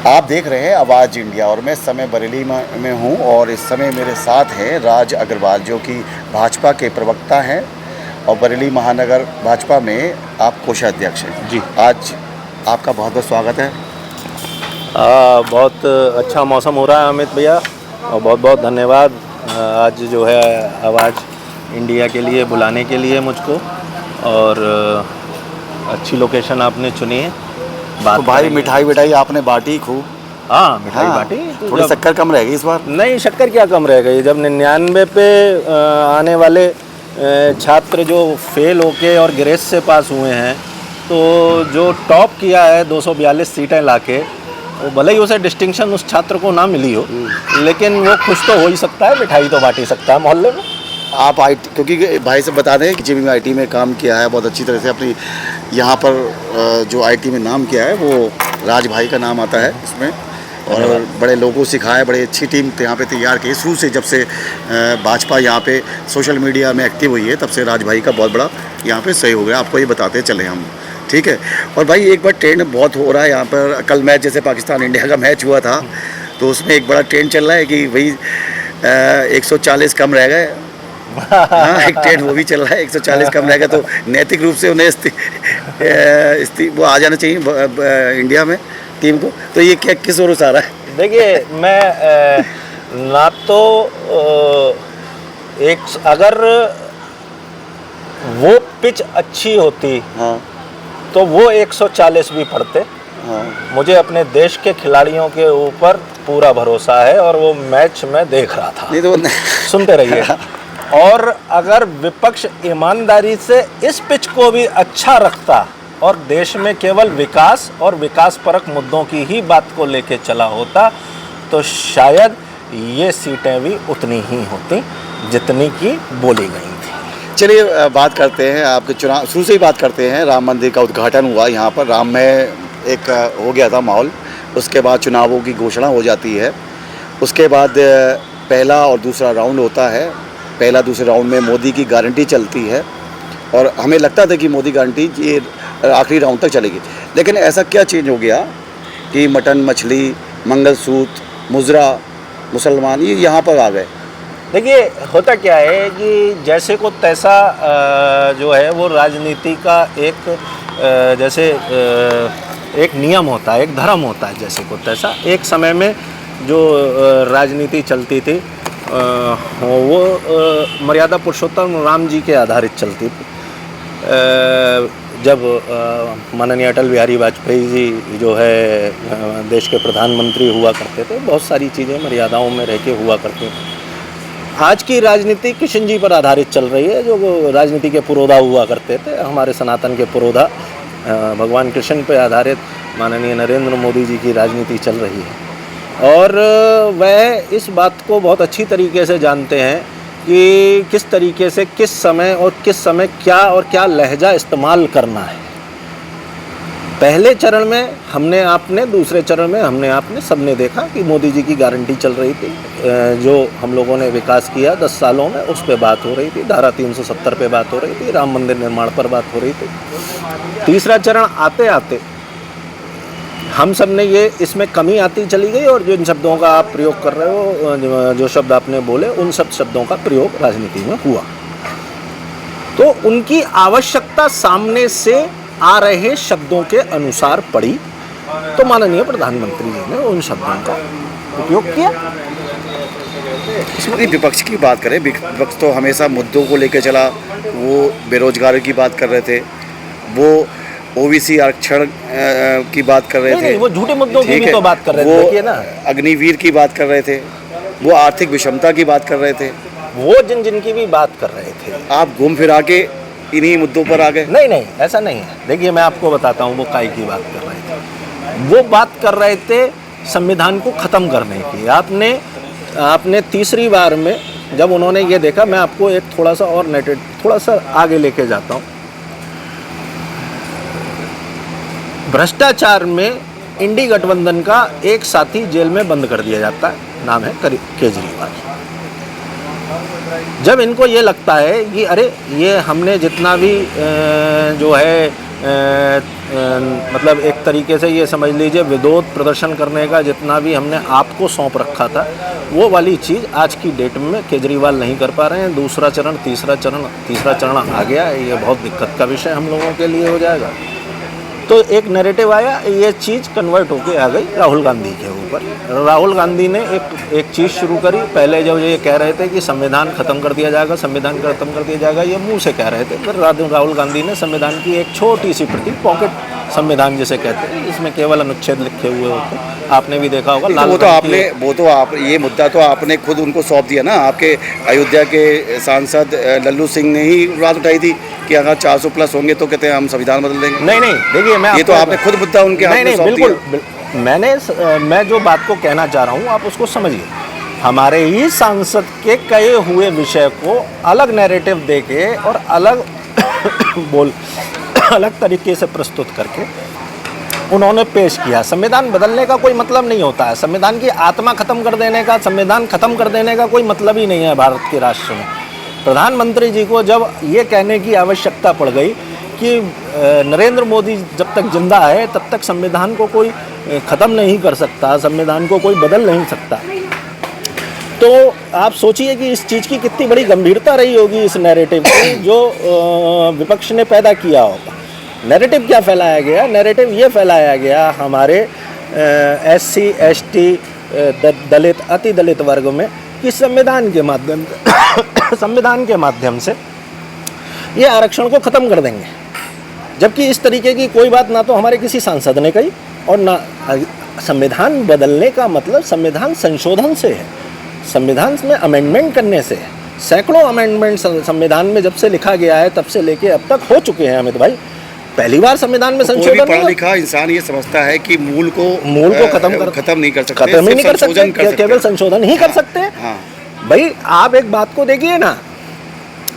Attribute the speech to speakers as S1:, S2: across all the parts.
S1: आप देख रहे हैं आवाज़ इंडिया और मैं इस समय बरेली में हूँ और इस समय मेरे साथ हैं राज अग्रवाल जो कि भाजपा के प्रवक्ता हैं और बरेली महानगर भाजपा में आप कोषाध्यक्ष हैं।
S2: जी।
S1: आज आपका बहुत बहुत स्वागत है।
S2: बहुत अच्छा मौसम हो रहा है अमित भैया, और बहुत बहुत धन्यवाद आज जो है आवाज़ इंडिया के लिए बुलाने के लिए मुझको, और अच्छी लोकेशन आपने चुनी है।
S1: तो भाई मिठाई आपने बांटी खूब?
S2: हाँ, मिठाई बांटी। तो
S1: थोड़ी शक्कर कम रहेगी इस बार?
S2: नहीं, शक्कर क्या कम रह गई। जब 99 पे आने वाले छात्र जो फेल होके और ग्रेस से पास हुए हैं, तो जो टॉप किया है 242 सीटें लाके, वो भले ही उसे डिस्टिंक्शन उस छात्र को ना मिली हो, लेकिन वो खुश तो हो ही सकता है, मिठाई तो बांट ही सकता है मोहल्ले में।
S1: आप आईटी, क्योंकि भाई से बता दें कि जीबी में आईटी में काम किया है बहुत अच्छी तरह से, अपनी यहाँ पर जो आईटी में नाम किया है वो राज भाई का नाम आता है इसमें, और बड़े लोगों को सिखाया, बड़ी अच्छी टीम यहाँ पे तैयार की शुरू से। जब से भाजपा यहाँ पे सोशल मीडिया में एक्टिव हुई है तब से राज भाई का बहुत बड़ा यहाँ पे सहयोग है, आपको ये बताते चले हम। ठीक है। और भाई एक बार ट्रेंड बहुत हो रहा है यहाँ पर, कल मैच जैसे पाकिस्तान इंडिया का मैच हुआ था तो उसमें एक बड़ा ट्रेंड चल रहा है कि भाई 140 कम रह गए। हाँ, एक ट्रेंड वो भी चल रहा है, 140 कम रह गया तो नैतिक रूप से उन्हें वो आ जाना चाहिए इंडिया में टीम को। तो ये क्या किस ओर से आ रहा है?
S2: देखिए, मैं ना तो अगर वो पिच अच्छी होती, हाँ, तो वो 140 भी पड़ते। हाँ। मुझे अपने देश के खिलाड़ियों के ऊपर पूरा भरोसा है और वो मैच मैं देख रहा था। नहीं तो सुनते रहिए। और अगर विपक्ष ईमानदारी से इस पिच को भी अच्छा रखता और देश में केवल विकास और विकास परक मुद्दों की ही बात को लेके चला होता, तो शायद ये सीटें भी उतनी ही होती जितनी की बोली गई थी।
S1: चलिए बात करते हैं आपके चुनाव, शुरू से ही बात करते हैं। राम मंदिर का उद्घाटन हुआ यहाँ पर, राम में एक हो गया था माहौल, उसके बाद चुनावों की घोषणा हो जाती है, उसके बाद पहला और दूसरा राउंड होता है। पहला दूसरे राउंड में मोदी की गारंटी चलती है और हमें लगता था कि मोदी गारंटी ये आखिरी राउंड तक चलेगी, लेकिन ऐसा क्या चेंज हो गया कि मटन, मछली, मंगलसूत्र, मुजरा, मुसलमान ये यहाँ पर आ गए?
S2: देखिए, होता क्या है कि जैसे को तैसा जो है वो राजनीति का एक जैसे एक नियम होता है, एक धर्म होता है। जैसे को तैसा एक समय में जो राजनीति चलती थी वो मर्यादा पुरुषोत्तम राम जी के आधारित चलती थी। जब माननीय अटल बिहारी वाजपेयी जी जो है देश के प्रधानमंत्री हुआ करते थे, बहुत सारी चीज़ें मर्यादाओं में रह के हुआ करती थी। आज की राजनीति कृष्ण जी पर आधारित चल रही है, जो राजनीति के पुरोधा हुआ करते थे, हमारे सनातन के पुरोधा भगवान कृष्ण पर आधारित माननीय नरेंद्र मोदी जी की राजनीति चल रही है। और वह इस बात को बहुत अच्छी तरीके से जानते हैं कि किस तरीके से किस समय क्या लहजा इस्तेमाल करना है। पहले चरण में हमने आपने, दूसरे चरण में हमने आपने, सबने देखा कि मोदी जी की गारंटी चल रही थी। जो हम लोगों ने विकास किया 10 सालों में उस पर बात हो रही थी, धारा 370 पे बात हो रही थी, राम मंदिर निर्माण पर बात हो रही थी। तीसरा चरण आते आते हम सब ने ये इसमें कमी आती चली गई, और जिन शब्दों का आप प्रयोग कर रहे हो, जो शब्द आपने बोले, उन सब शब्दों का प्रयोग राजनीति में हुआ। तो उनकी आवश्यकता सामने से आ रहे शब्दों के अनुसार पड़ी, तो माननीय प्रधानमंत्री जी ने उन शब्दों का उपयोग किया।
S1: इसमें विपक्ष की बात करें, विपक्ष तो हमेशा मुद्दों को लेकर चला। वो बेरोजगारी की बात कर रहे थे, वो ओबीसी आरक्षण की बात कर रहे थे,
S2: वो झूठे मुद्दों की भी तो बात कर रहे थे। देखिए ना,
S1: अग्निवीर की बात कर रहे थे, वो आर्थिक विषमता की बात कर रहे थे,
S2: वो जिनकी भी बात कर रहे थे।
S1: आप घूम फिरा के इन्हीं मुद्दों पर आ गए।
S2: नहीं, ऐसा नहीं है। देखिए, मैं आपको बताता हूँ वो काय की बात कर रहे थे। वो बात कर रहे थे संविधान को ख़त्म करने की। आपने तीसरी बार में जब उन्होंने ये देखा, मैं आपको एक थोड़ा सा आगे लेके जाता हूँ। भ्रष्टाचार में इंडी गठबंधन का एक साथी जेल में बंद कर दिया जाता है, नाम है केजरीवाल। जब इनको ये लगता है कि अरे ये हमने जितना भी जो है मतलब एक तरीके से ये समझ लीजिए विरोध प्रदर्शन करने का जितना भी हमने आपको सौंप रखा था, वो वाली चीज़ आज की डेट में केजरीवाल नहीं कर पा रहे हैं। दूसरा चरण तीसरा चरण आ गया है, ये बहुत दिक्कत का विषय हम लोगों के लिए हो जाएगा। तो एक नैरेटिव आया, ये चीज़ कन्वर्ट होके आ गई राहुल गांधी के ऊपर। राहुल गांधी ने एक चीज़ शुरू करी। पहले जब ये कह रहे थे कि संविधान ख़त्म कर दिया जाएगा, संविधान ख़त्म कर दिया जाएगा, ये मुंह से कह रहे थे। फिर राहुल गांधी ने संविधान की एक छोटी सी प्रति, पॉकेट संविधान जिसे कहते हैं, इसमें केवल अनुच्छेद लिखे हुए होते हैं, आपने भी देखा होगा। लाल
S1: ये मुद्दा तो आपने खुद उनको सौंप दिया ना। आपके अयोध्या के सांसद लल्लू सिंह ने ही बात उठाई थी कि अगर 400 प्लस होंगे तो कहते हैं हम संविधान बदल देंगे।
S2: नहीं, देखिए मैं
S1: ये तो आपने खुद मुद्दा उनके हाथ में सौंप
S2: दिया। मैं जो बात को कहना चाह रहा हूँ आप उसको समझिए। हमारे ही सांसद के कहे हुए विषय को अलग नैरेटिव देके और अलग अलग तरीके से प्रस्तुत करके उन्होंने पेश किया। संविधान बदलने का कोई मतलब नहीं होता है। संविधान की आत्मा खत्म कर देने का, संविधान खत्म कर देने का कोई मतलब ही नहीं है भारत के राष्ट्र में। प्रधानमंत्री जी को जब ये कहने की आवश्यकता पड़ गई कि नरेंद्र मोदी जब तक जिंदा है तब तक संविधान को कोई ख़त्म नहीं कर सकता, संविधान को कोई बदल नहीं सकता, तो आप सोचिए कि इस चीज़ की कितनी बड़ी गंभीरता रही होगी इस नैरेटिव की जो विपक्ष ने पैदा किया होगा। नैरेटिव क्या फैलाया गया? नैरेटिव ये फैलाया गया हमारे SC ST दलित अति दलित वर्ग में कि संविधान के माध्यम से ये आरक्षण को ख़त्म कर देंगे। जबकि इस तरीके की कोई बात ना तो हमारे किसी सांसद ने कही और ना संविधान बदलने का मतलब संविधान संशोधन से है, संविधान में अमेंडमेंट करने से है। सैकड़ों अमेंडमेंट संविधान में जब से लिखा गया है तब से लेके अब तक हो चुके हैं अमित भाई। पहली बार संविधान में संशोधन
S1: पढ़ा लिखा इंसान ये समझता है कि मूल को
S2: खत्म नहीं कर सकते, केवल संशोधन ही कर सकते हैं।
S1: हाँ।
S2: भाई आप एक बात को देखिए ना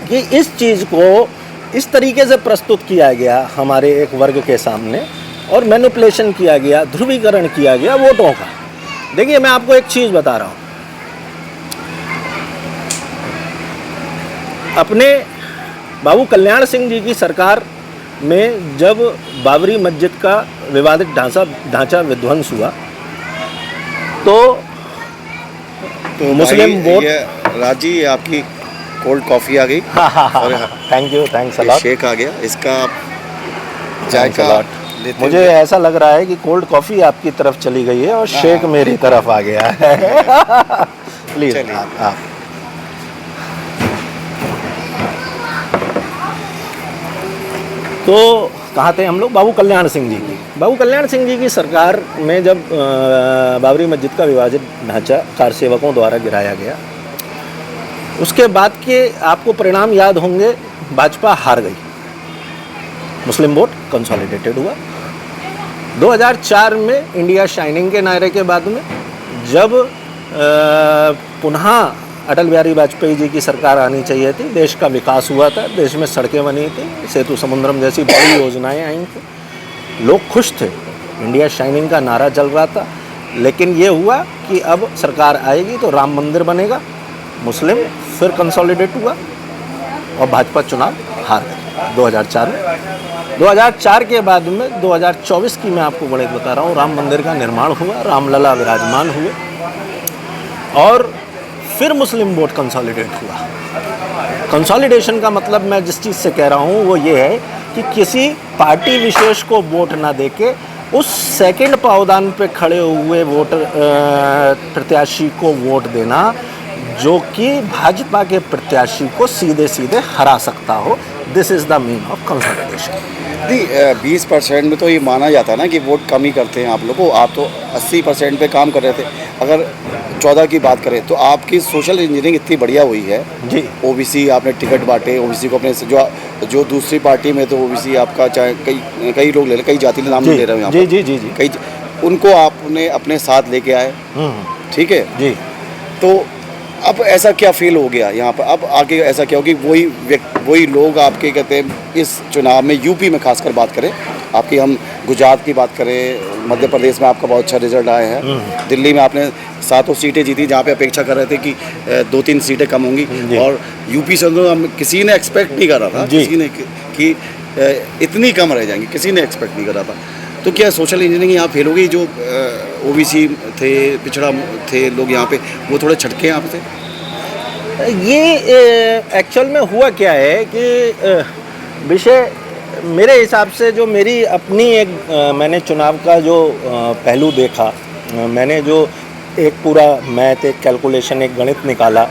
S2: कि इस चीज़ को इस तरीके से प्रस्तुत किया गया हमारे एक वर्ग के सामने और मैनिपुलेशन किया गया, ध्रुवीकरण किया गया वोटों का। देखिए मैं आपको एक चीज़ बता रहा हूँ, अपने बाबू कल्याण सिंह जी की सरकार में जब बाबरी मस्जिद का विवादित ढांचा विध्वंस हुआ तो मुस्लिम वोट।
S1: राजी आपकी कोल्ड कॉफ़ी आ गई।
S2: और थैंक्स अ लॉट।
S1: शेक आ गया, इसका जायका लेते
S2: मुझे ऐसा लग रहा है कि कोल्ड कॉफ़ी आपकी तरफ चली गई है और शेक मेरी तरफ आ गया है। प्लीज़ आप तो कहाँ थे हम लोग? बाबू कल्याण सिंह जी की सरकार में जब बाबरी मस्जिद का विवादित ढांचा कार सेवकों द्वारा गिराया गया, उसके बाद के आपको परिणाम याद होंगे। भाजपा हार गई, मुस्लिम वोट कंसोलिडेटेड हुआ। 2004 में इंडिया शाइनिंग के नारे के बाद में जब पुनः अटल बिहारी वाजपेयी जी की सरकार आनी चाहिए थी, देश का विकास हुआ था, देश में सड़कें बनी थी, सेतु समुद्रम जैसी बड़ी योजनाएं आई थी, लोग खुश थे, इंडिया शाइनिंग का नारा चल रहा था। लेकिन ये हुआ कि अब सरकार आएगी तो राम मंदिर बनेगा, मुस्लिम फिर कंसोलिडेट हुआ और भाजपा चुनाव हार गई 2004 में। 2004 के बाद में 2024 की मैं आपको गणित बता रहा हूँ, राम मंदिर का निर्माण हुआ, रामलला विराजमान हुए और फिर मुस्लिम वोट कंसोलिडेट हुआ। कंसोलिडेशन का मतलब मैं जिस चीज़ से कह रहा हूँ वो ये है कि किसी पार्टी विशेष को वोट ना देके उस सेकंड पावदान पे खड़े हुए वोटर प्रत्याशी को वोट देना जो कि भाजपा के प्रत्याशी को सीधे सीधे हरा सकता हो। This is the mean of consolidation.
S1: 20% में तो ये माना जाता है ना कि वोट कम ही करते हैं आप लोगों को। आप तो 80% पे काम कर रहे थे। अगर 14 की बात करें तो आपकी सोशल इंजीनियरिंग इतनी बढ़िया हुई है
S2: जी।
S1: ओबीसी आपने टिकट बांटे, ओबीसी को अपने जो दूसरी पार्टी में तो ओबीसी आपका चाहे कई लोग ले रहे, कई जाति के नाम ले रहे हैं
S2: जी,
S1: कई उनको आपने अपने साथ लेके आए, ठीक है
S2: जी।
S1: तो अब ऐसा क्या फील हो गया यहाँ पर? अब आगे ऐसा क्या हो कि वही लोग आपके कहते हैं इस चुनाव में, यूपी में खासकर बात करें आपकी, हम गुजरात की बात करें, मध्य प्रदेश में आपका बहुत अच्छा रिजल्ट आया है, दिल्ली में आपने 7 सीटें जीती जहाँ पे अपेक्षा कर रहे थे कि 2-3 सीटें कम होंगी, और यूपी से हम किसी ने एक्सपेक्ट नहीं कर रहा था किसी ने कि इतनी कम रह जाएंगी, किसी ने एक्सपेक्ट नहीं करा था। तो क्या सोशल इंजीनियरिंग यहाँ फेल हो गई? जो ओबीसी थे, पिछड़ा थे लोग यहाँ पे, वो थोड़े छटके यहाँ पे थे?
S2: ये एक्चुअल में हुआ क्या है कि विषय मेरे हिसाब से जो मेरी अपनी एक मैंने चुनाव का जो पहलू देखा, मैंने जो एक पूरा मैथ, एक कैलकुलेशन, एक गणित निकाला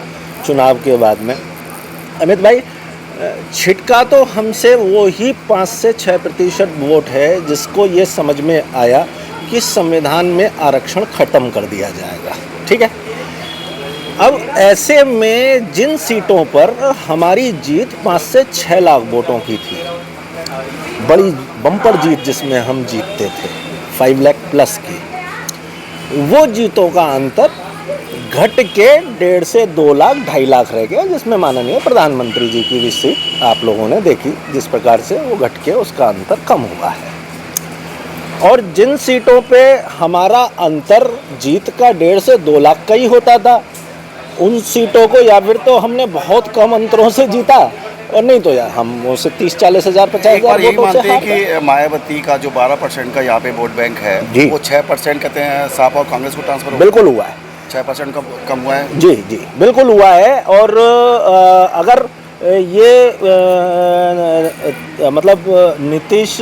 S2: चुनाव के बाद में, अमित भाई, छिटका तो हमसे वो ही 5 से 6% वोट है जिसको ये समझ में आया कि संविधान में आरक्षण ख़त्म कर दिया जाएगा। ठीक है, अब ऐसे में जिन सीटों पर हमारी जीत 5 से 6 लाख वोटों की थी, बड़ी बम्पर जीत जिसमें हम जीतते थे 5 लाख प्लस की, वो जीतों का अंतर घट के 1.5 से 2 लाख 2.5 लाख रह गया, जिसमें माननीय प्रधानमंत्री जी की भी सीट आप लोगों ने देखी जिस प्रकार से वो घट के उसका अंतर कम हुआ है। और जिन सीटों पे हमारा अंतर जीत का 1.5 से 2 लाख का ही होता था, उन सीटों को या फिर तो हमने बहुत कम अंतरों से जीता, और नहीं तो यार हम उससे 30-40 हज़ार 50 हज़ार वोटों से हार गए।
S1: कि मायावती का जो 12% का यहाँ पे वोट बैंक है, वो 6% कहते हैं सपा और कांग्रेस को ट्रांसफर
S2: बिल्कुल हुआ है,
S1: 6% का कम हुआ है।
S2: जी जी बिल्कुल हुआ है। और अगर ये मतलब नीतीश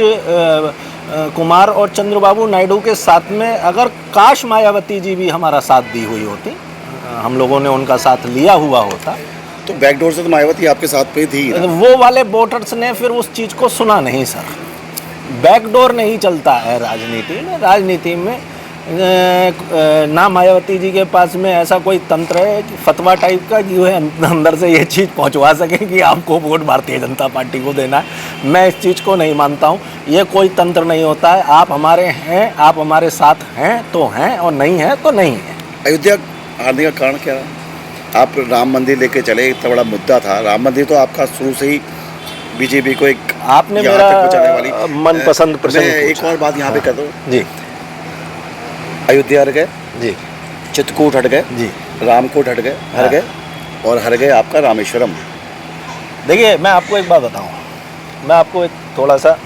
S2: कुमार और चंद्रबाबू नायडू के साथ में अगर काश मायावती जी भी हमारा साथ दी हुई होती, हम लोगों ने उनका साथ लिया हुआ होता,
S1: तो बैकडोर से तो मायावती आपके साथ पे थी ना?
S2: वो वाले वोटर्स ने फिर उस चीज़ को सुना नहीं सर। बैकडोर नहीं चलता है राजनीति में। राजनीति में ना मायावती जी के पास में ऐसा कोई तंत्र है कि फतवा टाइप का कि वह अंदर से ये चीज़ पहुंचवा सके कि आपको वोट भारतीय जनता पार्टी को देना है। मैं इस चीज़ को नहीं मानता हूं, ये कोई तंत्र नहीं होता है। आप हमारे हैं, आप हमारे साथ हैं तो हैं, और नहीं हैं तो नहीं हैं।
S1: अयोध्या आने का कारण क्या है? आप राम मंदिर लेके चले, इतना बड़ा मुद्दा था राम मंदिर, तो आपका शुरू से ही बीजेपी को एक
S2: आपने मेरा मनपसंद प्रश्न।
S1: एक और बात यहाँ पे कर दो
S2: जी।
S1: अयोध्या हट गए
S2: जी,
S1: चित्रकूट हट गए
S2: जी,
S1: रामकोट हट गए, हर गए, और हर गए आपका रामेश्वरम।
S2: देखिए मैं आपको एक बात बताऊँ, मैं आपको एक थोड़ा सा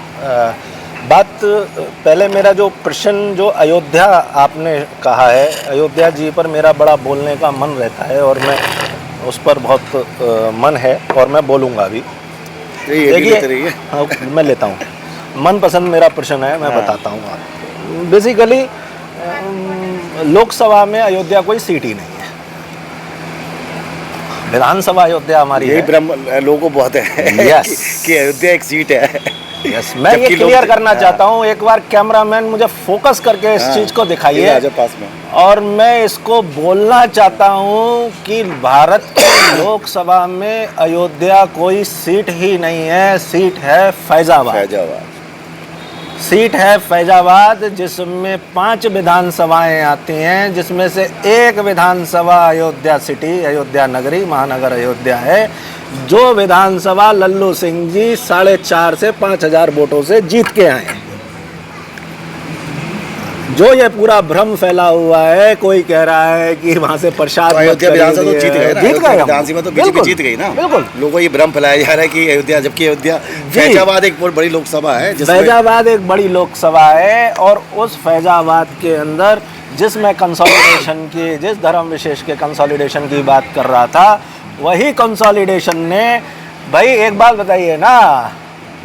S2: बात, पहले मेरा जो प्रश्न जो अयोध्या आपने कहा है, अयोध्या जी पर मेरा बड़ा बोलने का मन रहता है और मैं उस पर बहुत मन है और मैं बोलूँगा भी। देखिए मैं लेता हूँ, मनपसंद मेरा प्रश्न है, मैं बताता हूँ आपको। बेसिकली लोकसभा में अयोध्या कोई सीट ही नहीं है, विधानसभा अयोध्या हमारी है।
S1: यही भ्रम लोगों को बहुत है
S2: यस
S1: कि अयोध्या एक सीट है।
S2: यस, मैं ये क्लियर करना चाहता हूँ। एक बार कैमरामैन मुझे फोकस करके इस चीज़ को दिखाइए,
S1: पास में। और
S2: मैं इसको बोलना चाहता हूँ कि भारत की लोकसभा में अयोध्या कोई सीट ही नहीं है, सीट है फैजाबाद। सीट है फैजाबाद, जिसमें 5 विधानसभाएं आती हैं, जिसमें से एक विधानसभा अयोध्या सिटी, अयोध्या नगरी, महानगर अयोध्या है, जो विधानसभा लल्लू सिंह जी 4.5 से 5 हज़ार वोटों से जीत के आए हैं। जो ये पूरा भ्रम फैला हुआ है, कोई कह रहा है कि वहां से प्रसाद
S1: अयोध्या विधानसभा तो जीत गए ना, विधानसभा तो बीजेपी जीत गई ना।
S2: बिल्कुल,
S1: लोगों को ये भ्रम फैलाया जा रहा है कि अयोध्या, जबकि अयोध्या फैजाबाद एक बहुत बड़ी लोकसभा है।
S2: फैजाबाद एक बड़ी लोकसभा है, और उस फैजाबाद के अंदर जिसमें कंसोलिडेशन की, जिस धर्म विशेष के कंसोलिडेशन की बात कर रहा था, वही कंसोलिडेशन ने, भाई एक बात बताइए ना,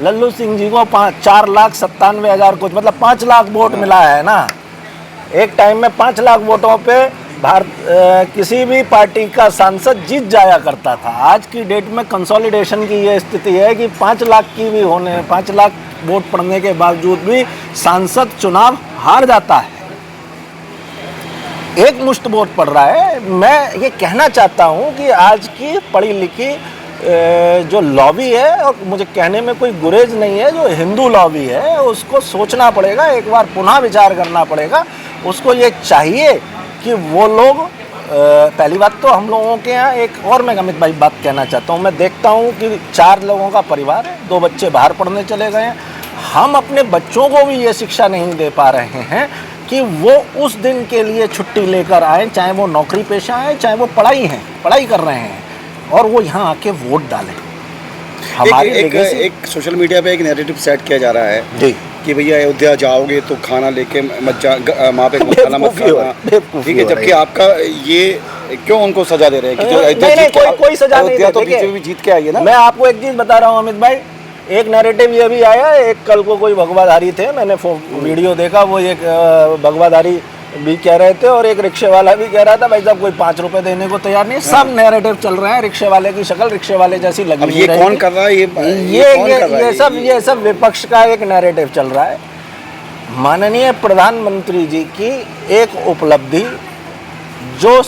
S2: लल्लू सिंह जी को 4,97,000 कुछ, मतलब 5 लाख वोट मिला है ना। एक टाइम में 5 लाख वोटों पे किसी भी पार्टी का सांसद जीत जाया करता था। आज की डेट में कंसोलिडेशन की ये स्थिति है कि 5 लाख की भी होने, 5 लाख वोट पड़ने के बावजूद भी सांसद चुनाव हार जाता है। एक मुश्त वोट पड़ रहा है। मैं ये कहना चाहता हूँ कि आज की पढ़ी लिखी जो लॉबी है, और मुझे कहने में कोई गुरेज नहीं है, जो हिंदू लॉबी है, उसको सोचना पड़ेगा, एक बार पुनः विचार करना पड़ेगा। उसको ये चाहिए कि वो लोग, पहली बात तो हम लोगों के यहाँ एक और मैं अमित भाई बात कहना चाहता हूँ, मैं देखता हूँ कि 4 लोगों का परिवार है, 2 बच्चे बाहर पढ़ने चले गए हैं। हम अपने बच्चों को भी ये शिक्षा नहीं दे पा रहे हैं कि वो उस दिन के लिए छुट्टी लेकर आए, चाहे वो नौकरी पेशा है, चाहे वो पढ़ाई कर रहे हैं, और वो यहाँ आके वोट डालें। हमारी
S1: एक
S2: legacy-
S1: एक सोशल मीडिया पे एक नैरेटिव सेट किया जा रहा है
S2: जी
S1: कि भैया अयोध्या जाओगे तो खाना लेके मत जा, वहाँ पे खाना मत
S2: बेवकूफ़ी हो
S1: खाना,
S2: बेवकूफ़ी
S1: ठीक है,
S2: हो
S1: जबकि
S2: रही है।
S1: आपका ये क्यों उनको सजा दे रहे हैं कि जो अयोध्या
S2: नहीं,
S1: जीत के
S2: कोई सजा नहीं
S1: अयोध्या
S2: दे,
S1: तो
S2: देखिए,
S1: बीजेपी जीत के आई है ना।
S2: मैं आपको एक चीज़ बता रहा हूँ अमित भाई, एक नैरेटिव ये भी आया, एक कल को कोई भगवाधारी थे, मैंने वीडियो देखा, वो एक भगवाधारी भी कह रहे थे और एक रिक्शे वाला भी कह रहा था भाई साहब कोई 5 रुपए देने को तैयार नहीं। सब नैरेटिव चल रहे हैं, रिक्शे वाले की शक्ल रिक्शे वाले जैसी लगी
S1: अब
S2: नहीं
S1: ये
S2: रही
S1: कौन
S2: थी।
S1: कर रहा है, ये कौन कर रहा है?
S2: ये सब विपक्ष का एक नैरेटिव चल रहा है। माननीय प्रधानमंत्री जी की एक उपलब्धि जो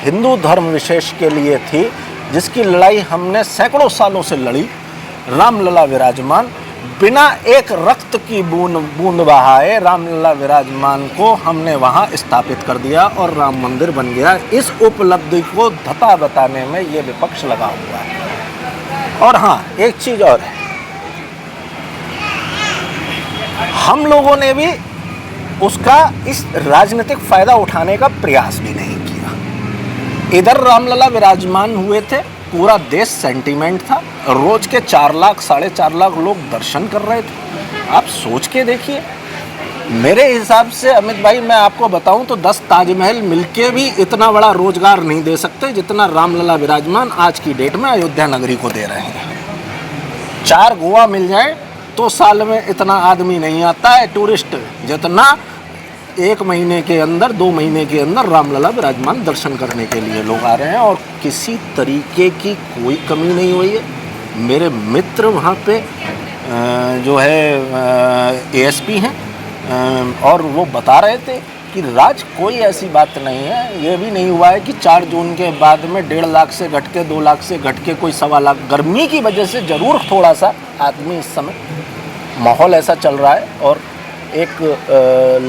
S2: हिंदू धर्म विशेष के लिए थी, जिसकी लड़ाई हमने सैकड़ों सालों से लड़ी, रामलला विराजमान, बिना एक रक्त की बूंद बहाए रामलला विराजमान को हमने वहाँ स्थापित कर दिया और राम मंदिर बन गया। इस उपलब्धि को धता बताने में ये विपक्ष लगा हुआ है। और हाँ, एक चीज़ और है, हम लोगों ने भी उसका इस राजनीतिक फायदा उठाने का प्रयास भी नहीं किया। इधर रामलला विराजमान हुए थे, पूरा देश सेंटीमेंट था, रोज के 4 लाख 4.5 लाख लोग दर्शन कर रहे थे। आप सोच के देखिए, मेरे हिसाब से अमित भाई मैं आपको बताऊं तो 10 ताजमहल मिलके भी इतना बड़ा रोजगार नहीं दे सकते जितना रामलला विराजमान आज की डेट में अयोध्या नगरी को दे रहे हैं। 4 गोवा मिल जाए तो साल में इतना आदमी नहीं आता है टूरिस्ट, जितना 1 महीने के अंदर 2 महीने के अंदर रामलला विराजमान दर्शन करने के लिए लोग आ रहे हैं। और किसी तरीके की कोई कमी नहीं हुई है। मेरे मित्र वहाँ पे जो है एएसपी हैं, और वो बता रहे थे कि राज कोई ऐसी बात नहीं है, ये भी नहीं हुआ है कि 4 जून के बाद में 1.5 लाख से घट के 2 लाख से घट के कोई 1.25 लाख। गर्मी की वजह से ज़रूर थोड़ा सा आदमी इस समय माहौल ऐसा चल रहा है और एक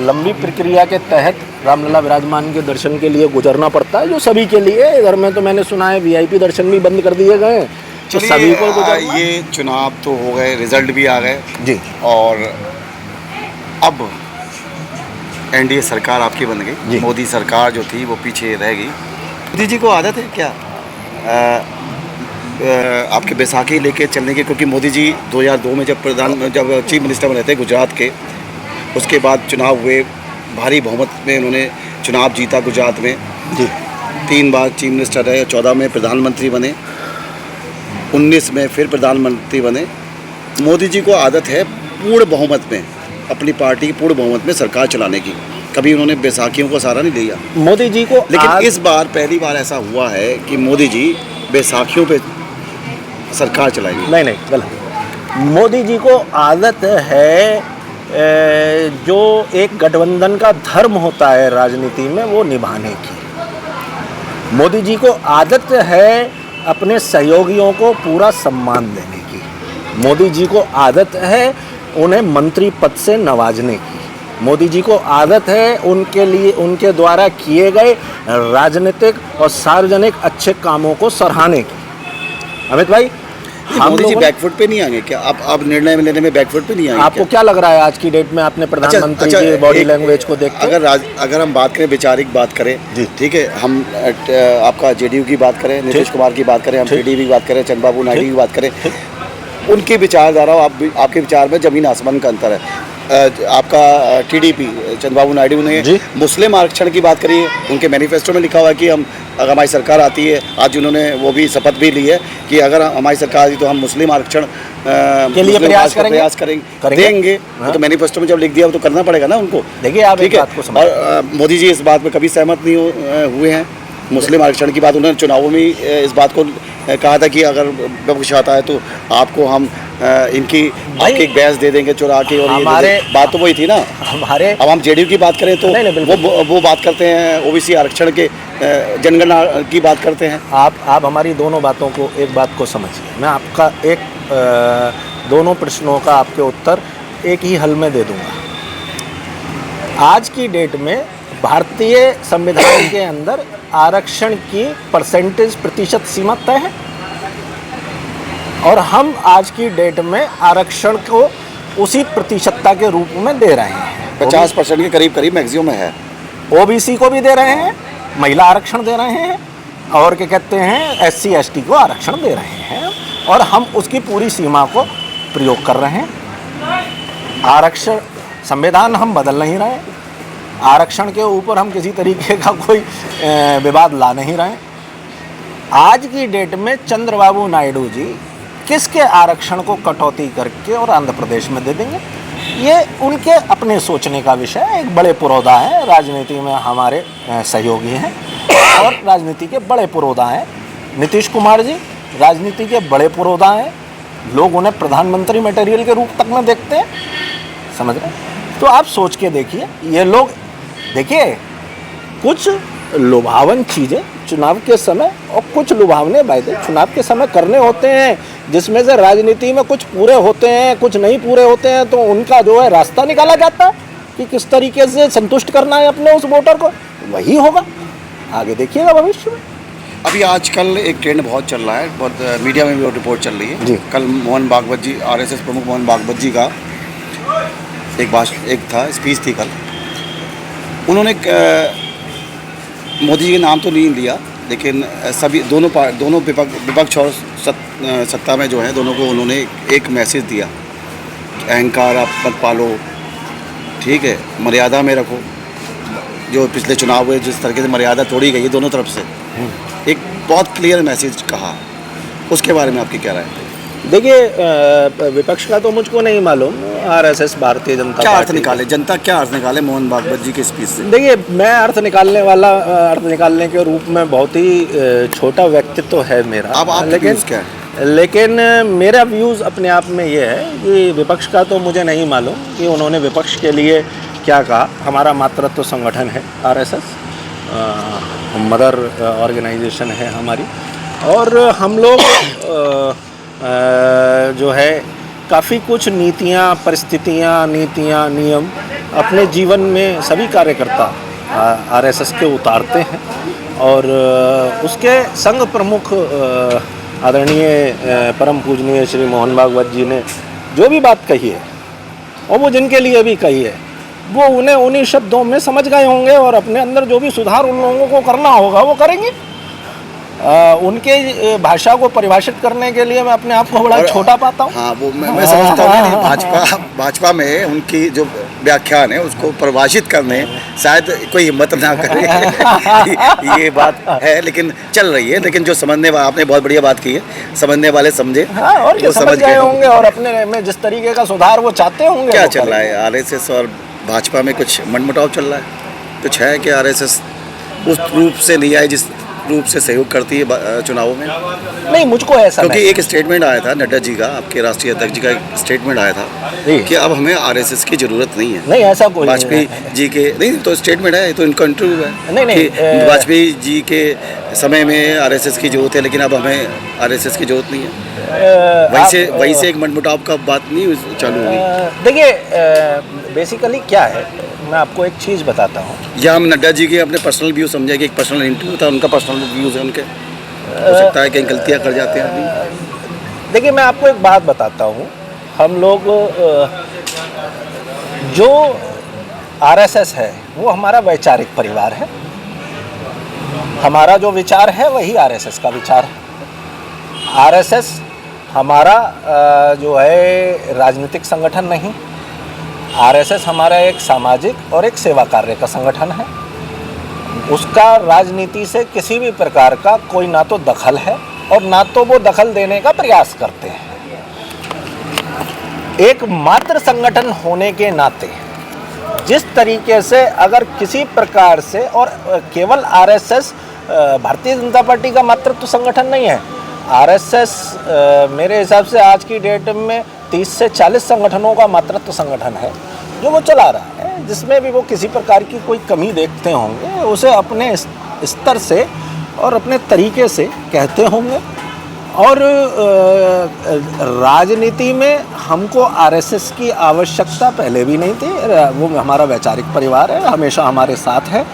S2: लंबी प्रक्रिया के तहत रामलला विराजमान के दर्शन के लिए गुजरना पड़ता है, जो सभी के लिए। इधर में तो मैंने सुना है वीआईपी दर्शन भी बंद कर दिए गए हैं, तो सभी को गुजरना।
S1: ये चुनाव तो हो गए, रिजल्ट भी आ गए
S2: जी,
S1: और अब एनडीए सरकार आपकी बन
S2: जी।
S1: गई। मोदी सरकार जो थी वो पीछे रह गई। मोदी जी को आदत है क्या आपके बैसाखी लेके चलने की? क्योंकि मोदी जी 2002 में जब चीफ मिनिस्टर बने थे गुजरात के, उसके बाद चुनाव हुए, भारी बहुमत में उन्होंने चुनाव जीता गुजरात में
S2: जी।
S1: 3 बार चीफ मिनिस्टर रहे, 14 में प्रधानमंत्री बने, 19 में फिर प्रधानमंत्री बने। मोदी जी को आदत है पूर्ण बहुमत में, अपनी पार्टी की पूर्ण बहुमत में सरकार चलाने की। कभी उन्होंने बैसाखियों को सहारा नहीं लिया।
S2: मोदी जी को
S1: लेकिन इस बार पहली बार ऐसा हुआ है कि मोदी जी बैसाखियों पे सरकार चलाएंगे।
S2: नहीं, गलत। मोदी जी को आदत है जो एक गठबंधन का धर्म होता है राजनीति में, वो निभाने की। मोदी जी को आदत है अपने सहयोगियों को पूरा सम्मान देने की। मोदी जी को आदत है उन्हें मंत्री पद से नवाजने की। मोदी जी को आदत है उनके लिए उनके द्वारा किए गए राजनीतिक और सार्वजनिक अच्छे कामों को सराहने की। अमित भाई,
S1: मोदी जी बैकफुट पे नहीं आएंगे क्या? आप निर्णय लेने में बैकफुट पे नहीं आएंगे?
S2: आपको क्या लग रहा है आज की डेट में आपने प्रधानमंत्री की बॉडी लैंग्वेज को देख के?
S1: अगर हम बात करें, वैचारिक बात करें
S2: जी,
S1: ठीक है, हम आपका जेडीयू की बात करें, नीतीश कुमार की बात करें, हम टीडीपी की बात करें, चंद्रबाबू नायडू की बात करें, उनकी विचारधारा आपके विचार में जमीन आसमान का अंतर है। आपका टीडीपी चंद्रबाबू नायडू ने मुस्लिम आरक्षण की बात करी है, उनके मैनिफेस्टो में लिखा हुआ है कि हम अगर हमारी सरकार आती है, आज उन्होंने वो भी शपथ भी ली है कि अगर हमारी सरकार आती तो हम मुस्लिम आरक्षण
S2: के लिए प्रयास करेंगे।
S1: देंगे। तो मैनिफेस्टो में जब लिख दिया तो करना पड़ेगा ना उनको।
S2: देखिए आप एक बात को समझ,
S1: और मोदी जी इस बात में कभी सहमत नहीं हुए हैं। मुस्लिम आरक्षण की बात उन्होंने चुनावों में इस बात को कहा था कि अगर विपक्ष आता है तो आपको हम इनकी आपकी एक बैस दे देंगे चुरा के, और
S2: हमारे
S1: बात तो वही थी ना
S2: हमारे।
S1: अब हम जेडीयू की बात करें तो वो बात करते हैं ओबीसी आरक्षण के, जनगणना की बात करते हैं।
S2: आप हमारी दोनों बातों को, एक बात को समझिए। मैं आपका दोनों प्रश्नों का आपके उत्तर एक ही हल में दे दूंगा। आज की डेट में भारतीय संविधान के अंदर आरक्षण की परसेंटेज प्रतिशत सीमा तय है, और हम आज की डेट में आरक्षण को उसी प्रतिशतता के रूप में दे रहे हैं।
S1: 50% के करीब मैक्सिमम है।
S2: ओबीसी को भी दे रहे हैं, महिला आरक्षण दे रहे हैं, और क्या कहते हैं SC ST को आरक्षण दे रहे हैं। और हम उसकी पूरी सीमा को प्रयोग कर रहे हैं। आरक्षण संविधान हम बदल नहीं रहे, आरक्षण के ऊपर हम किसी तरीके का कोई विवाद ला नहीं रहे। आज की डेट में चंद्रबाबू नायडू जी किसके आरक्षण को कटौती करके और आंध्र प्रदेश में दे देंगे, ये उनके अपने सोचने का विषय है। एक बड़े पुरोधा हैं, राजनीति में हमारे सहयोगी हैं और राजनीति के बड़े पुरोधा हैं। नीतीश कुमार जी राजनीति के बड़े पुरोधा हैं, लोग उन्हें प्रधानमंत्री मटेरियल के रूप तक में देखते हैं, समझ रहे हैं। तो आप सोच के देखिए, ये लोग देखिए कुछ लुभावन चीज़ें चुनाव के समय और कुछ लुभावने वायदे चुनाव के समय करने होते हैं, जिसमें से राजनीति में कुछ पूरे होते हैं कुछ नहीं पूरे होते हैं, तो उनका जो है रास्ता निकाला जाता है कि किस तरीके से संतुष्ट करना है अपने उस वोटर को, वही होगा। आगे देखिएगा भविष्य में।
S1: अभी आजकल एक ट्रेंड बहुत चल रहा है, बहुत मीडिया में भी रिपोर्ट चल रही है
S2: जी।
S1: कल मोहन भागवत जी, आरएसएस प्रमुख मोहन भागवत जी का एक था स्पीच थी कल। उन्होंने मोदी जी के नाम तो नहीं लिया, लेकिन सभी दोनों विपक्ष और सत्ता में जो है दोनों को उन्होंने एक मैसेज दिया कि अहंकार आप मत पालो, ठीक है, मर्यादा में रखो। जो पिछले चुनाव हुए जिस तरीके से मर्यादा तोड़ी गई है दोनों तरफ से, एक बहुत क्लियर मैसेज कहा, उसके बारे में आपकी क्या राय है?
S2: देखिए विपक्ष का तो मुझको नहीं मालूम, आरएसएस भारतीय जनता
S1: क्या अर्थ
S2: पार्टी
S1: निकाले, जनता क्या अर्थ निकाले मोहन भागवत जी के स्पीच से?
S2: देखिए मैं अर्थ निकालने के रूप में बहुत ही छोटा व्यक्तित्व तो है मेरा।
S1: अब आपके
S2: लेकिन
S1: व्यूज़ क्या है?
S2: लेकिन मेरा व्यूज़ अपने आप में ये है कि विपक्ष का तो मुझे नहीं मालूम कि उन्होंने विपक्ष के लिए क्या कहा। हमारा मातृत्व संगठन है आरएसएस, मदर ऑर्गेनाइजेशन है हमारी, और हम लोग जो है काफ़ी कुछ नीतियाँ, परिस्थितियाँ, नीतियाँ, नियम अपने जीवन में सभी कार्यकर्ता आरएसएस के उतारते हैं, और उसके संघ प्रमुख आदरणीय परम पूजनीय श्री मोहन भागवत जी ने जो भी बात कही है, और वो जिनके लिए भी कही है, वो उन्हें उन्हीं शब्दों में समझ गए होंगे, और अपने अंदर जो भी सुधार उन लोगों को करना होगा वो करेंगे। उनके भाषा को परिभाषित करने के लिए मैं अपने आप को बड़ा छोटा पाता हूँ।
S1: हाँ, वो मैं समझता हूँ भाजपा में उनकी जो व्याख्यान है उसको परिभाषित करने शायद कोई हिम्मत ना करे ये बात है, लेकिन चल रही है। लेकिन जो समझने वाले, आपने बहुत बढ़िया बात की है, समझने वाले समझे।
S2: हाँ, और क्या समझ गए होंगे, और अपने में जिस तरीके का सुधार वो चाहते होंगे।
S1: क्या चल रहा है आरएसएस और भाजपा में? कुछ मनमुटाव चल रहा है, कुछ है कि आरएसएस उस रूप से नहीं आए जिस रूप से सहयोग करती है चुनावों में?
S2: नहीं, मुझको ऐसा
S1: क्योंकि एक स्टेटमेंट आया था नड्डा जी का, आपके राष्ट्रीय अध्यक्ष जी का एक स्टेटमेंट आया था कि अब हमें आरएसएस की जरूरत नहीं है।
S2: नहीं, ऐसा कोई
S1: वाजपेयी जी के नहीं तो स्टेटमेंट है, तो इनका इंटरव्यू है।
S2: नहीं,
S1: वाजपेयी जी के समय में आरएसएस की जरूरत है, लेकिन अब हमें आरएसएस की जरूरत नहीं है। वहीं से एक मनमुटाव का बात नहीं चालू हुई।
S2: देखिए बेसिकली क्या है, मैं आपको एक चीज़ बताता हूँ।
S1: या हम नड्डा जी के अपने पर्सनल व्यू समझे कि एक पर्सनल इंटरव्यू था, उनका पर्सनल व्यूज़ है उनके, हो सकता है कहीं गलतियाँ कर जाते हैं आदमी।
S2: देखिए मैं आपको एक बात बताता हूँ, हम लोग जो आरएसएस है वो हमारा वैचारिक परिवार है, हमारा जो विचार है वही आरएसएस का विचार है। आरएसएस हमारा जो है राजनीतिक संगठन नहीं, आरएसएस हमारा एक सामाजिक और एक सेवा कार्य का संगठन है। उसका राजनीति से किसी भी प्रकार का कोई ना तो दखल है और ना तो वो दखल देने का प्रयास करते हैं। एक मात्र संगठन होने के नाते जिस तरीके से अगर किसी प्रकार से, और केवल आरएसएस भारतीय जनता पार्टी का मातृत्व संगठन नहीं है, आरएसएस मेरे हिसाब से आज की डेट में 30 से 40 संगठनों का मातृत्व संगठन है जो वो चला रहा है। जिसमें भी वो किसी प्रकार की कोई कमी देखते होंगे उसे अपने स्तर से और अपने तरीके से कहते होंगे। और राजनीति में हमको आरएसएस की आवश्यकता पहले भी नहीं थी, वो हमारा वैचारिक परिवार है, हमेशा हमारे साथ है।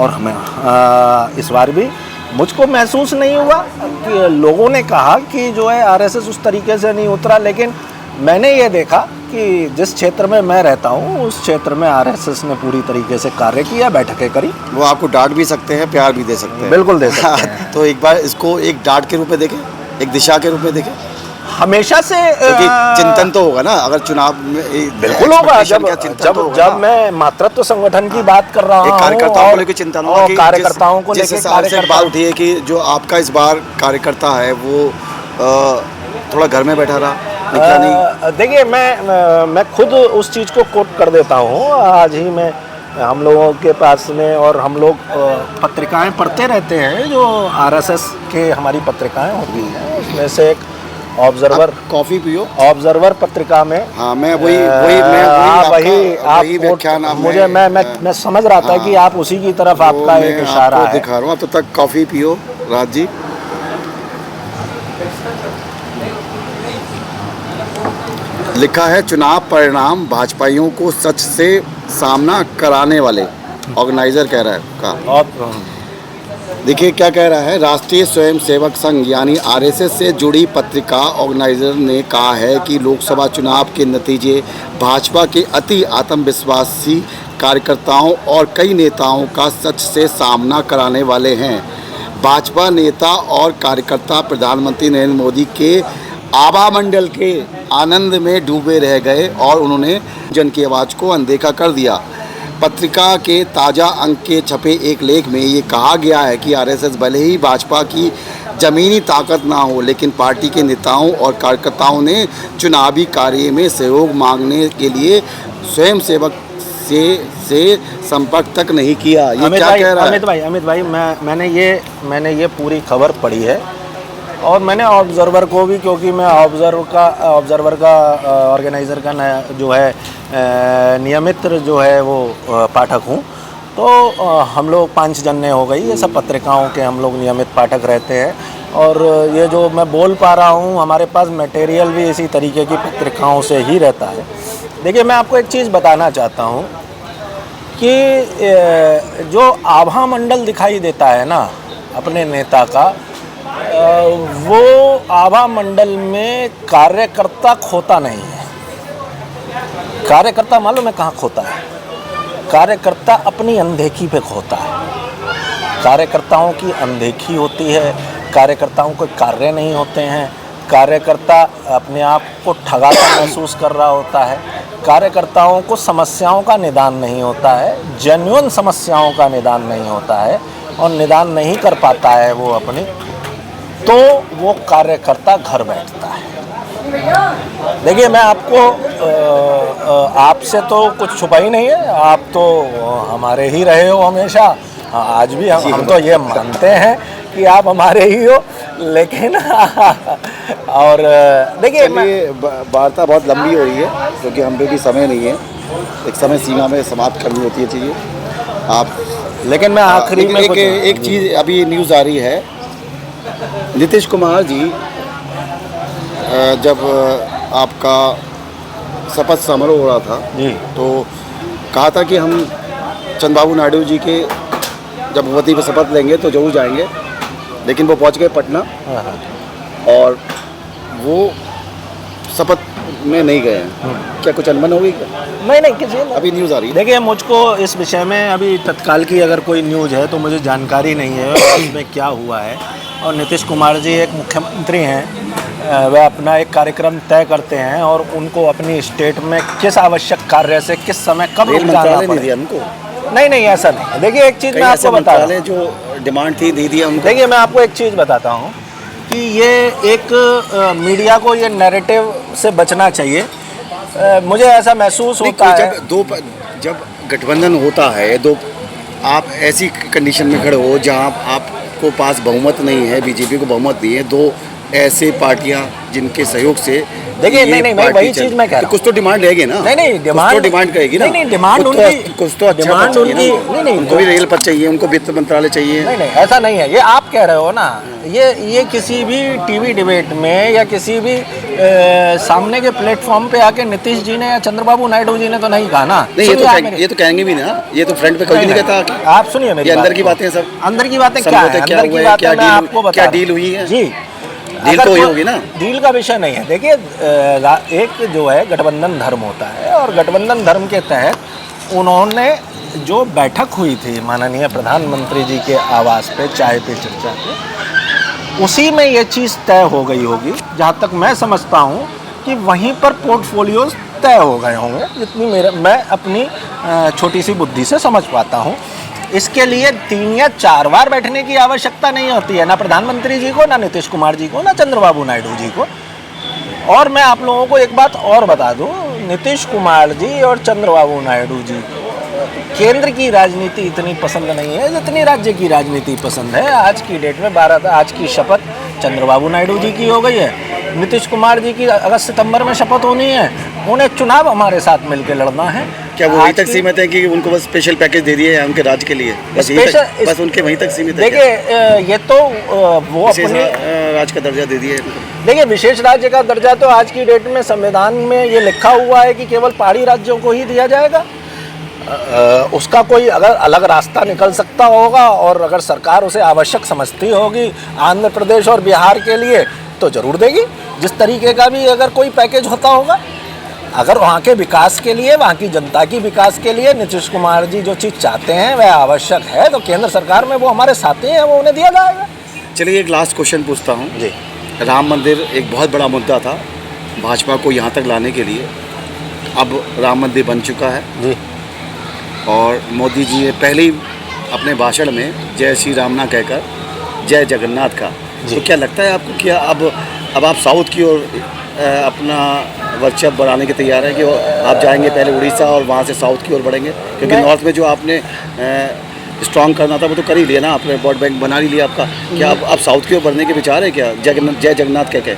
S2: और हमें इस बार भी मुझको महसूस नहीं हुआ कि लोगों ने कहा कि जो है आरएसएस उस तरीके से नहीं उतरा, लेकिन मैंने ये देखा कि जिस क्षेत्र में मैं रहता हूँ उस क्षेत्र में आरएसएस ने पूरी तरीके से कार्य किया, बैठकें करी।
S1: वो आपको डांट भी सकते हैं, प्यार भी दे सकते हैं।
S2: बिल्कुल दे सकते हैं।
S1: तो एक बार इसको एक डांट के रूप में देखें, एक दिशा के रूप में देखें।
S2: हमेशा से
S1: क्योंकि चिंतन तो होगा ना, अगर चुनाव में
S2: बिल्कुल होगा।
S1: expectation का चिंतन तो होगा
S2: जब
S1: ना।
S2: मैं मातृत्व संगठन की बात कर रहा
S1: एक
S2: हूँ
S1: कार्यकर्ताओं को लेकर चिंतन होगा कि
S2: कार्यकर्ताओं को
S1: जिस
S2: लेकर
S1: हिसाब से बात उठी है कि जो आपका इस बार कार्यकर्ता है वो थोड़ा घर में बैठा रहा, निकला नहीं।
S2: देखिए मैं खुद उस चीज़ को कोट कर देता हूँ। आज ही मैं हम लोगों के पास में, और हम लोग पत्रिकाएं पढ़ते रहते हैं जो आरएसएस के हमारी पत्रिकाएं होती हैं, उसमें से एक ऑब्जर्वर,
S1: कॉफी पियो,
S2: ऑब्जर्वर पत्रिका में।
S1: हाँ मैं वही व्याख्यान
S2: मुझे मैं समझ रहा था कि आप उसी की तरफ आपका एक इशारा है।
S1: दिखा रहा हूँ, तब तक कॉफी पियो राज जी। लिखा है चुनाव परिणाम भाजपाइयों को सच से सामना कराने वाले, ऑर्गेनाइजर कह रहा है का। देखिए क्या कह रहा है, राष्ट्रीय स्वयंसेवक संघ यानी आरएसएस से जुड़ी पत्रिका ऑर्गेनाइजर ने कहा है कि लोकसभा चुनाव के नतीजे भाजपा के अति आत्मविश्वासी कार्यकर्ताओं और कई नेताओं का सच से सामना कराने वाले हैं। भाजपा नेता और कार्यकर्ता प्रधानमंत्री नरेंद्र मोदी के आभा मंडल के आनंद में डूबे रह गए और उन्होंने जन की आवाज़ को अनदेखा कर दिया। पत्रिका के ताज़ा अंक के छपे एक लेख में ये कहा गया है कि आरएसएस भले ही भाजपा की ज़मीनी ताकत ना हो, लेकिन पार्टी के नेताओं और कार्यकर्ताओं ने चुनावी कार्य में सहयोग मांगने के लिए स्वयंसेवक से संपर्क तक नहीं किया। ये क्या कह रहा है
S2: अमित भाई मैंने ये पूरी खबर पढ़ी है, और मैंने ऑब्जर्वर को भी, क्योंकि मैं ऑब्जर्वर का ऑर्गेनाइज़र का जो है नियमित जो है वो पाठक हूँ। तो हम लोग 5 जने हो गई, ये सब पत्रिकाओं के हम लोग नियमित पाठक रहते हैं, और ये जो मैं बोल पा रहा हूँ हमारे पास मटेरियल भी इसी तरीके की पत्रिकाओं से ही रहता है। देखिए मैं आपको एक चीज़ बताना चाहता हूँ कि जो आभा मंडल दिखाई देता है ना अपने नेता का, वो आभा मंडल में कार्यकर्ता खोता नहीं है। कार्यकर्ता मालूम है कहाँ खोता है? कार्यकर्ता अपनी अनदेखी पे खोता है। कार्यकर्ताओं की अनदेखी होती है, कार्यकर्ताओं को कार्य नहीं होते हैं, कार्यकर्ता अपने आप को ठगाता महसूस कर रहा होता है, कार्यकर्ताओं को समस्याओं का निदान नहीं होता है, जेन्युइन समस्याओं का निदान नहीं होता है, और निदान नहीं कर पाता है वो अपनी, तो वो कार्यकर्ता घर बैठता है। देखिए मैं आपको आपसे तो कुछ छुपा ही नहीं है, आप तो हमारे ही रहे हो हमेशा। आज भी हम तो ये मानते हैं कि आप हमारे ही हो, लेकिन और देखिए
S1: वार्ता बहुत लंबी हो रही है क्योंकि हम पे भी समय नहीं है, एक समय सीमा में समाप्त करनी होती है चीज़ें आप।
S2: लेकिन मैं आखिरी में
S1: एक चीज़ अभी न्यूज़ आ रही है, नीतीश कुमार जी जब आपका शपथ समारोह हो रहा था
S2: जी, तो
S1: कहा था कि हम चंद्रबाबू नायडू जी के जब भगवती पे शपथ लेंगे तो जरूर जाएंगे, लेकिन वो पहुंच गए पटना और वो शपथ में नहीं गए हैं। क्या कुछ अनबन हो गई क्या?
S2: नहीं किसी
S1: अभी न्यूज़ आ रही है।
S2: देखिए मुझको इस विषय में अभी तत्काल की अगर कोई न्यूज़ है तो मुझे जानकारी नहीं है उसमें क्या हुआ है। और नीतीश कुमार जी एक मुख्यमंत्री हैं, वह अपना एक कार्यक्रम तय करते हैं और उनको अपनी स्टेट में किस आवश्यक कार्य से किस समय कब जाना पड़ेगा उनको। नहीं ऐसा नहीं। देखिए एक चीज़ मैं आपको बता रहा हूँ,
S1: जो डिमांड थी दे दिया उनको।
S2: देखिए मैं आपको एक चीज़ बताता हूँ कि ये एक मीडिया को ये नैरेटिव से बचना चाहिए। मुझे ऐसा महसूस होता है
S1: जब गठबंधन होता है, दो आप ऐसी कंडीशन में खड़े हो जहाँ आपको पास बहुमत नहीं है, बीजेपी को बहुमत नहीं है, दो ऐसे पार्टियां जिनके सहयोग से,
S2: देखिए नहीं वही चीज मैं कह रहा हूँ।
S1: कुछ तो डिमांड रहेगी ना।
S2: नहीं डिमांड
S1: करेगी ना।
S2: नहीं डिमांड उनकी,
S1: कुछ तो अच्छा
S2: डिमांड उनकी नहीं
S1: उनको भी रेल पथ चाहिए, उनको वित्त मंत्रालय चाहिए।
S2: नहीं ऐसा नहीं है, ये आप कह रहे हो ना। ये किसी भी टीवी डिबेट में या किसी भी सामने के प्लेटफॉर्म पे आके नीतीश जी ने या चंद्रबाबू नायडू जी ने तो नहीं कहा ना।
S1: नहीं ये तो कहेंगे भी ना, ये तो फ्रंट पे कभी नहीं कहता।
S2: आप सुनिए मेरी
S1: अंदर की बातें, सब
S2: अंदर की बातें क्या है, अंदर की बातें मैं आपको बता,
S1: क्या डील हुई है
S2: जी।
S1: डील तो ही होगी ना।
S2: डील का विषय नहीं है। देखिए एक जो है गठबंधन धर्म होता है, और गठबंधन धर्म के तहत उन्होंने जो बैठक हुई थी माननीय प्रधानमंत्री जी के आवास पे चाय पे चर्चा पे, उसी में ये चीज़ तय हो गई होगी, जहाँ तक मैं समझता हूँ कि वहीं पर पोर्टफोलियोज तय हो गए होंगे, जितनी मैं अपनी छोटी सी बुद्धि से समझ पाता हूँ। इसके लिए 3 या 4 बार बैठने की आवश्यकता नहीं होती है, ना प्रधानमंत्री जी को, ना नीतीश कुमार जी को, ना चंद्रबाबू नायडू जी को। और मैं आप लोगों को एक बात और बता दूं, नीतीश कुमार जी और चंद्रबाबू नायडू जी को केंद्र की राजनीति इतनी पसंद नहीं है जितनी राज्य की राजनीति पसंद है। आज की डेट में आज की शपथ चंद्रबाबू नायडू जी की हो गई है, नीतीश कुमार जी की अगस्त सितंबर में शपथ होनी है, उन्हें चुनाव हमारे साथ मिलकर लड़ना है।
S1: क्या वो वहीं तक सीमित है कि उनको बस स्पेशल पैकेज दे दिए उनके राज्य के लिए, बस उनके वहीं तक सीमित है?
S2: देखिए ये तो वो अपने
S1: राज्य का दर्जा दे दिए।
S2: देखिए विशेष राज्य का दर्जा तो आज की डेट में संविधान में ये लिखा हुआ है कि केवल पहाड़ी राज्यों को ही दिया जाएगा। उसका कोई अगर अलग रास्ता निकल सकता होगा और अगर सरकार उसे आवश्यक समझती होगी आंध्र प्रदेश और बिहार के लिए तो ज़रूर देगी। जिस तरीके का भी अगर कोई पैकेज होता होगा, अगर वहाँ के विकास के लिए, वहाँ की जनता की विकास के लिए नीतीश कुमार जी जो चीज़ चाहते हैं वह आवश्यक है, तो केंद्र सरकार में वो हमारे साथी हैं, वो उन्हें दिया जाएगा।
S1: चलिए एक लास्ट क्वेश्चन पूछता हूँ
S2: जी।
S1: राम मंदिर एक बहुत बड़ा मुद्दा था भाजपा को यहाँ तक लाने के लिए, अब राम मंदिर बन चुका है
S2: जी,
S1: और मोदी जी ने पहले ही अपने भाषण में जय श्री राम ना कहकर जय जगन्नाथ का। तो क्या लगता है आपको, क्या अब आप साउथ की ओर अपना वर्चस्व बढ़ाने के तैयार हैं कि आप जाएंगे पहले उड़ीसा और वहाँ से साउथ की ओर बढ़ेंगे? क्योंकि नॉर्थ में जो आपने स्ट्रॉन्ग करना था वो तो कर ही लिया ना, आपने वोट बैंक बना ही लिया आपका। क्या आप साउथ की ओर बढ़ने के विचार है क्या, जय जगन्नाथ कह के?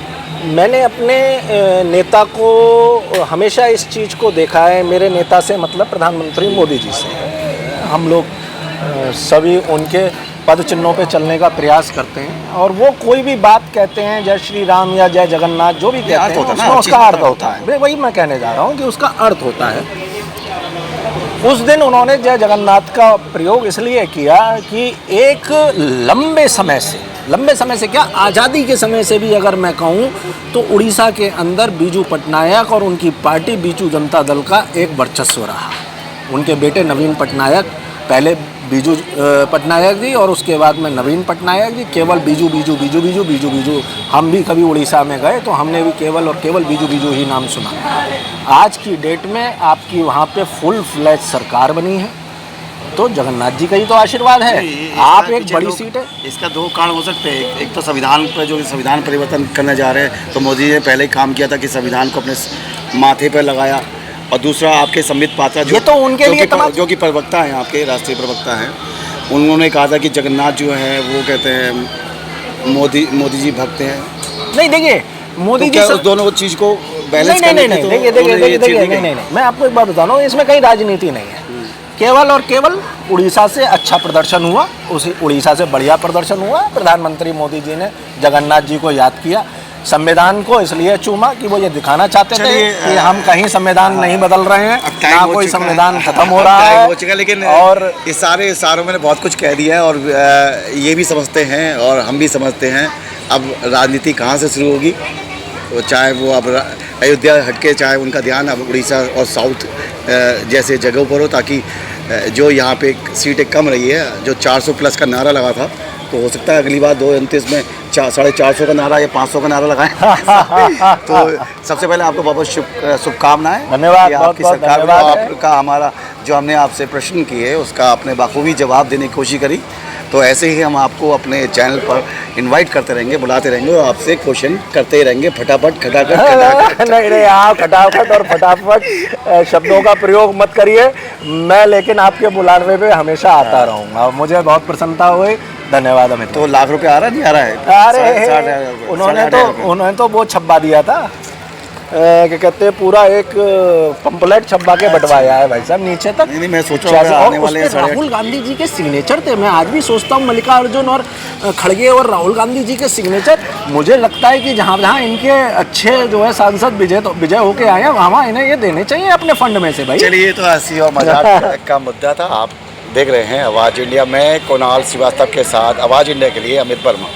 S2: मैंने अपने नेता को हमेशा इस चीज़ को देखा है, मेरे नेता से मतलब प्रधानमंत्री मोदी जी से। हम लोग सभी उनके पद चिन्हों पे चलने का प्रयास करते हैं और वो कोई भी बात कहते हैं, जय श्री राम या जय जगन्नाथ जो भी कहते हैं उसमें उसका अर्थ होता है। वही मैं कहने जा रहा हूँ कि उसका अर्थ होता है। उस दिन उन्होंने जय जगन्नाथ का प्रयोग इसलिए किया कि एक लंबे समय से क्या, आज़ादी के समय से भी अगर मैं कहूँ तो उड़ीसा के अंदर बीजू पटनायक और उनकी पार्टी बीजू जनता दल का एक वर्चस्व रहा। उनके बेटे नवीन पटनायक, पहले बीजू पटनायक जी और उसके बाद में नवीन पटनायक जी, केवल बीजू बीजू बीजू बीजू बीजू बीजू। हम भी कभी उड़ीसा में गए तो हमने भी केवल और केवल बीजू बीजू ही नाम सुना। आज की डेट में आपकी वहाँ पे फुल फ्लैज सरकार बनी है, तो जगन्नाथ जी का ही तो आशीर्वाद है। आप एक बड़ी सीट है,
S1: इसका 2 कारण हो सकते हैं। एक तो संविधान पर जो संविधान परिवर्तन करने जा रहे हैं, तो मोदी जी ने पहले काम किया था कि संविधान को अपने माथे पर लगाया, और दूसरा आपके संबित पात्रा
S2: ये तो उनके लिए
S1: जो कि प्रवक्ता हैं, आपके राष्ट्रीय प्रवक्ता हैं, उन्होंने कहा था कि जगन्नाथ जो है वो कहते हैं मोदी जी भक्त हैं।
S2: नहीं देखिए मोदी जी
S1: उस दोनों चीज़ को बैलेंस
S2: नहीं देखिए मैं आपको एक बात बता रहा हूँ, इसमें कहीं राजनीति नहीं है। केवल और केवल उड़ीसा से अच्छा प्रदर्शन हुआ, उसी उड़ीसा से बढ़िया प्रदर्शन हुआ। प्रधानमंत्री मोदी जी ने जगन्नाथ जी को याद किया, संविधान को इसलिए चूमा कि वो ये दिखाना चाहते थे कि हम कहीं संविधान नहीं बदल रहे हैं, ना कोई संविधान खत्म हो रहा है।
S1: लेकिन
S2: और
S1: इस सारे इशारों में बहुत कुछ कह दिया है और ये भी समझते हैं और हम भी समझते हैं अब राजनीति कहाँ से शुरू होगी। चाहे वो अब अयोध्या हटके, चाहे उनका ध्यान अब उड़ीसा और साउथ जैसे जगहों पर हो, ताकि जो यहाँ पे सीटें कम रही है, जो 400 प्लस का नारा लगा था, तो हो सकता है अगली बार 2029 में 450 का नारा या 500 का नारा लगाएं। तो सबसे पहले आपको बहुत शुभकामनाएं।
S2: धन्यवाद।
S1: आपकी सरकार को, आपका हमारा जो हमने आपसे प्रश्न किए उसका आपने बाखूबी जवाब देने की कोशिश करी। तो ऐसे ही हम आपको अपने चैनल पर इनवाइट करते रहेंगे, बुलाते रहेंगे और आपसे क्वेश्चन करते ही रहेंगे, फटाफट खटाखट।
S2: नहीं आप खटाखट और फटाफट शब्दों का प्रयोग मत करिए। मैं लेकिन आपके बुलाने पे हमेशा आता रहूँगा, मुझे बहुत प्रसन्नता हुई। धन्यवाद अमित।
S1: तो लाख रुपए आ रहा नहीं आ रहा है?
S2: अरे उन्होंने तो वो छब्बा दिया था, क्या कहते हैं, पूरा एक पंपलेट छब्बा के बंटवाया है भाई साहब नीचे तक।
S1: नहीं मैं सोच रहा हूँ आने वाले
S2: राहुल गांधी जी के सिग्नेचर थे। मैं आज भी सोचता हूँ मल्लिकार्जुन और खड़गे और राहुल गांधी जी के सिग्नेचर, मुझे लगता है कि जहाँ जहाँ इनके अच्छे जो है सांसद विजय होके आए हैं वहाँ इन्हें ये देने चाहिए अपने फंड में से भाई।
S1: चलिए ये तो हंसी और मजाक का मुद्दा था। आप देख रहे हैं आवाज़ इंडिया में कुणाल श्रीवास्तव के साथ। आवाज़ इंडिया के लिए अमित वर्मा।